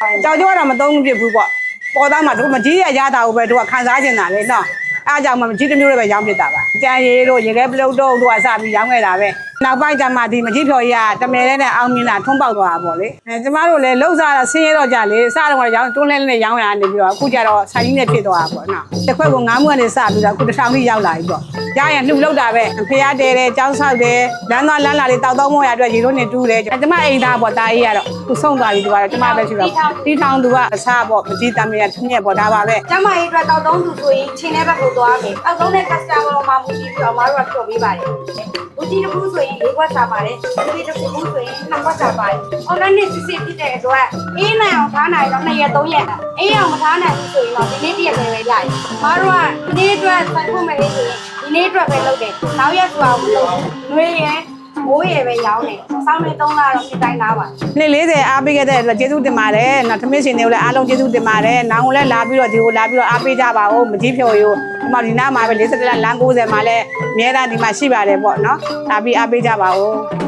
ကြောက်ကြောတော့မသုံးပြဘူးပေါ့ပေါ်သားမှာတို့မကြီးရရတာကိုပဲတို့ကခံစားနေတာလေနော်အားကြောင့်မကြီးတစ်မျိုးတွေပဲရောင်းဖြစ်တာပါကြံရည်တို့ရေခဲပလုတ်တို့ကစပြီးရောင်းခဲ့တာပဲနောက်ပိုင်းကျမှဒီမကြီးဖြော်ကြီးကတမယ်နဲ့အောင်မြင်တာထွန်းပေါက်သွားတာပေါ့လေကျမတို့လည်းလှုပ်စားဆင်းရဲတော့ကြလေစတော့ရောင်းတွန်းလဲနဲ့ရောင်းရနေပြီးတော့အခုကျတော့ဆိုင်ကြီးနဲ့ဖြစ်သွားတာပေါ့နော်တစ်ခွက်ကို9မွေးနဲ့စပြီးတော့အခုတစ်ထောင်ကြီးရောက်လာပြီပေါ့ရရင်လှူလောက်တာပဲဖျားတဲတယ်ကြောင်းဆောက်တယ်လမ်းသွားလမ်းလာလေးတောက်တော့မို့ရအတွက်ရေလို့နေတူးတယ်ကျမအိမ်သားပေါ့တာအေးကတော့သူဆုံးသွားပြီသူကတော့ကျမပဲရှိတော့တီထောင်သူကအစားပေါ့မကြီးတမ်းရထင်းရပေါ့ဒါပါပဲကျမအေးအတွက်တောက်သုံးသူဆိုရင်ချင်းတဲ့ဘက်ကိုသွားမယ်တောက်သုံးတဲ့ customer မှာမူကြည့်ပြီးတော့မတို့ကဖြော်ပေးပါတယ်မူကြည့်တစ်ခုဆိုရင်၄ခွက်စားပါတယ်ဒီတစ်ခုဆိုရင်2ခွက်စားပါတယ် organic စစ်စစ်ဖြစ်တဲ့အတွက်အေးနိုင်အောင်ထားနိုင်တော့2ရက်3ရက်အေးအောင်မထားနိုင်ဘူးဆိုရင်တော့ဒီနေ့တစ်ရက်ပဲရတယ်မတို့ကဒီနေ့အတွက်ဆိုင်ဖို့မယ်လေးဆိုရင်ဒီနေ့အတွက်ပဲလုပ်တယ်နောက်ရက်ဆိုအောင်မလုပ်ဘူးနှွေးရဲမိုးရေပဲရောင်းတယ်စောင်းနေ3လတော့ဒီတိုင်းလာပါနေ့40အားပေးခဲ့တဲ့အတွက်ကျေးဇူးတင်ပါတယ်နော်သမင်းရှင်တွေကိုလည်းအားလုံးကျေးဇူးတင်ပါတယ်နောင်ကိုလည်းလာပြီးတော့ဒီကိုလာပြီးတော့အားပေးကြပါဦးမကြီးဖြော်ရိုးဒီမှာဒီနားမှာပဲ40လမ်း90မှာလည်းအများအားဒီမှာရှိပါတယ်ပေါ့နော်လာပြီးအားပေးကြပါဦး